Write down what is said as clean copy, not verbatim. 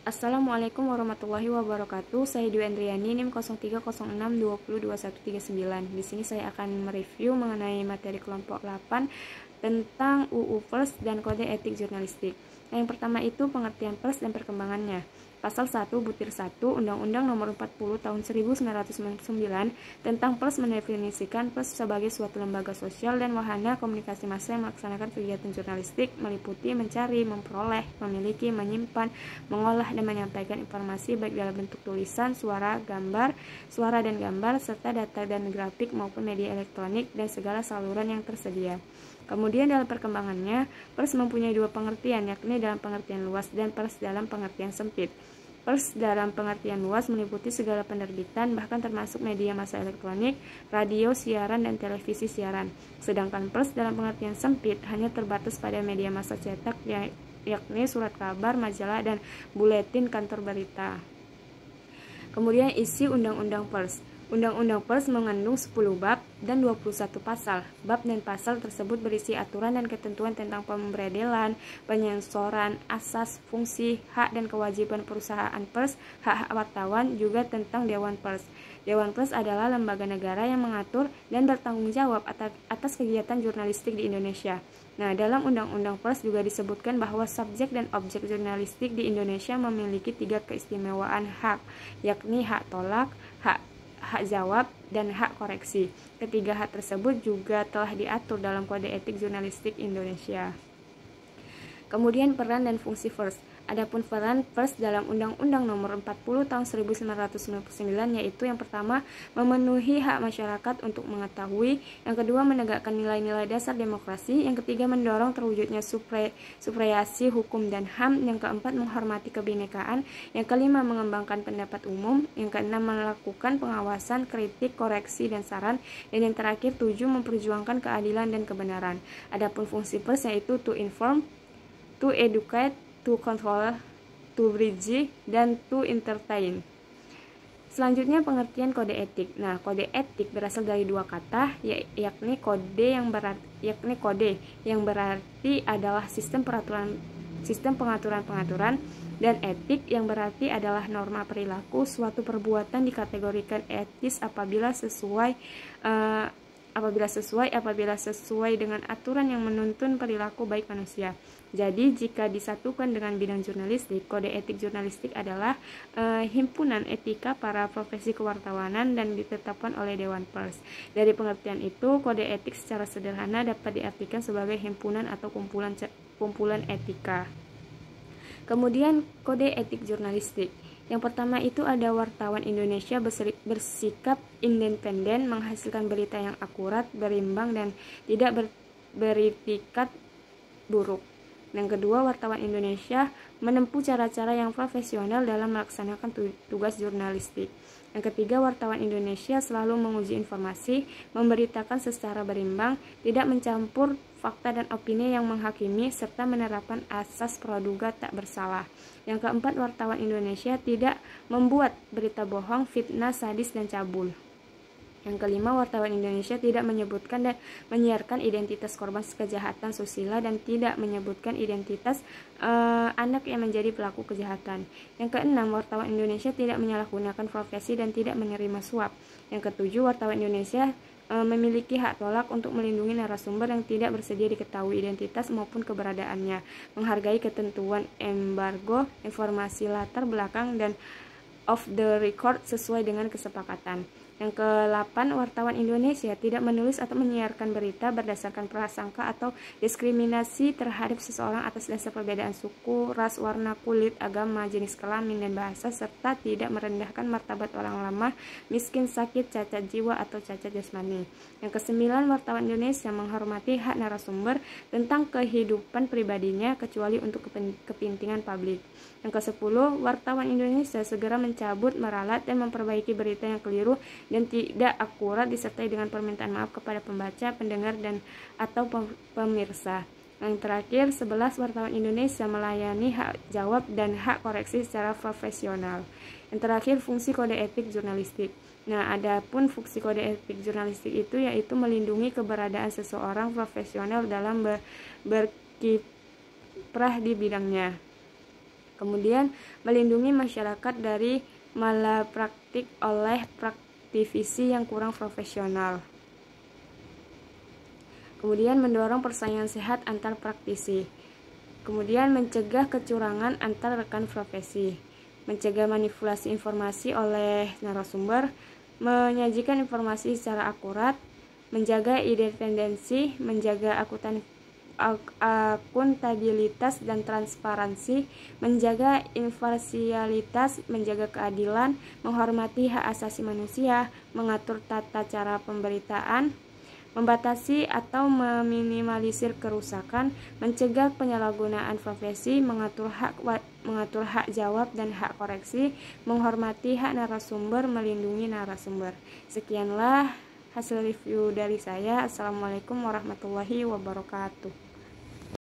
Assalamualaikum warahmatullahi wabarakatuh. Saya Dwi Andriani, NIM 0306202139. Di sini saya akan mereview mengenai materi kelompok 8 tentang UU Pers dan Kode Etik Jurnalistik. Nah, yang pertama itu pengertian pers dan perkembangannya. Pasal 1 butir 1 Undang-Undang Nomor 40 Tahun 1999 tentang pers mendefinisikan pers sebagai suatu lembaga sosial dan wahana komunikasi massa yang melaksanakan kegiatan jurnalistik meliputi mencari, memperoleh, memiliki, menyimpan, mengolah dan menyampaikan informasi baik dalam bentuk tulisan, suara dan gambar serta data dan grafik maupun media elektronik dan segala saluran yang tersedia. Kemudian dalam perkembangannya, pers mempunyai dua pengertian, yakni dalam pengertian luas dan pers dalam pengertian sempit. Pers dalam pengertian luas meliputi segala penerbitan, bahkan termasuk media massa elektronik, radio, siaran, dan televisi siaran. Sedangkan pers dalam pengertian sempit hanya terbatas pada media massa cetak, yakni surat kabar, majalah, dan buletin kantor berita. Kemudian isi Undang-Undang Pers. Undang-Undang Pers mengandung 10 bab dan 21 pasal. Bab dan pasal tersebut berisi aturan dan ketentuan tentang pemberedelan, penyensoran, asas, fungsi, hak dan kewajiban perusahaan pers, hak-hak wartawan, juga tentang Dewan Pers. Dewan Pers adalah lembaga negara yang mengatur dan bertanggung jawab atas kegiatan jurnalistik di Indonesia. Nah, dalam Undang-Undang Pers juga disebutkan bahwa subjek dan objek jurnalistik di Indonesia memiliki 3 keistimewaan hak, yakni hak tolak, hak jawab, dan hak koreksi. Ketiga hak tersebut juga telah diatur dalam Kode Etik Jurnalistik Indonesia. Kemudian peran dan fungsi pers. Adapun peran pers dalam Undang-Undang Nomor 40 Tahun 1999 yaitu yang pertama, memenuhi hak masyarakat untuk mengetahui, yang kedua, menegakkan nilai-nilai dasar demokrasi, yang ketiga, mendorong terwujudnya supremasi hukum dan HAM, yang keempat, menghormati kebinekaan, yang kelima, mengembangkan pendapat umum, yang keenam, melakukan pengawasan, kritik, koreksi, dan saran, dan yang terakhir 7, memperjuangkan keadilan dan kebenaran. Adapun fungsi pers yaitu to inform, to educate, to control, to bridge, dan to entertain. Selanjutnya pengertian kode etik. Nah, kode etik berasal dari dua kata, yakni kode yang berarti adalah sistem pengaturan, dan etik yang berarti adalah norma perilaku. Suatu perbuatan dikategorikan etis apabila sesuai dengan aturan yang menuntun perilaku baik manusia. Jadi, jika disatukan dengan bidang jurnalistik, kode etik jurnalistik adalah himpunan etika para profesi kewartawanan dan ditetapkan oleh Dewan Pers. Dari pengertian itu, kode etik secara sederhana dapat diartikan sebagai himpunan atau kumpulan etika. Kemudian, kode etik jurnalistik. Yang pertama itu ada wartawan Indonesia bersikap independen, menghasilkan berita yang akurat, berimbang, dan tidak beritikat buruk. Yang kedua, wartawan Indonesia menempuh cara-cara yang profesional dalam melaksanakan tugas jurnalistik. Yang ketiga, wartawan Indonesia selalu menguji informasi, memberitakan secara berimbang, tidak mencampur fakta dan opini yang menghakimi, serta menerapkan asas praduga tak bersalah. Yang keempat, wartawan Indonesia tidak membuat berita bohong, fitnah, sadis, dan cabul. Yang kelima, wartawan Indonesia tidak menyebutkan dan menyiarkan identitas korban kejahatan susila dan tidak menyebutkan identitas anak yang menjadi pelaku kejahatan. Yang keenam, wartawan Indonesia tidak menyalahgunakan profesi dan tidak menerima suap. Yang ketujuh, wartawan Indonesia memiliki hak tolak untuk melindungi narasumber yang tidak bersedia diketahui identitas maupun keberadaannya, menghargai ketentuan embargo, informasi latar belakang, dan off the record sesuai dengan kesepakatan. Yang ke-8, wartawan Indonesia tidak menulis atau menyiarkan berita berdasarkan prasangka atau diskriminasi terhadap seseorang atas dasar perbedaan suku, ras, warna kulit, agama, jenis kelamin, dan bahasa, serta tidak merendahkan martabat orang lemah, miskin, sakit, cacat jiwa, atau cacat jasmani. Yang ke-9, wartawan Indonesia menghormati hak narasumber tentang kehidupan pribadinya kecuali untuk kepentingan publik. Yang ke-10, wartawan Indonesia segera mencabut, meralat, dan memperbaiki berita yang keliru dan tidak akurat disertai dengan permintaan maaf kepada pembaca, pendengar, dan atau pemirsa. Yang terakhir, 11, wartawan Indonesia melayani hak jawab dan hak koreksi secara profesional. Yang terakhir, fungsi kode etik jurnalistik. Nah, adapun fungsi kode etik jurnalistik itu yaitu melindungi keberadaan seseorang profesional dalam berkiprah di bidangnya. Kemudian melindungi masyarakat dari malapraktik oleh praktisi yang kurang profesional. Kemudian mendorong persaingan sehat antar praktisi. Kemudian mencegah kecurangan antar rekan profesi. Mencegah manipulasi informasi oleh narasumber, menyajikan informasi secara akurat, menjaga independensi, menjaga akuntabilitas dan transparansi, menjaga imparsialitas, menjaga keadilan, menghormati hak asasi manusia, mengatur tata cara pemberitaan, membatasi atau meminimalisir kerusakan, mencegah penyalahgunaan profesi, mengatur hak jawab dan hak koreksi, menghormati hak narasumber, melindungi narasumber. Sekianlah hasil review dari saya. Assalamualaikum warahmatullahi wabarakatuh.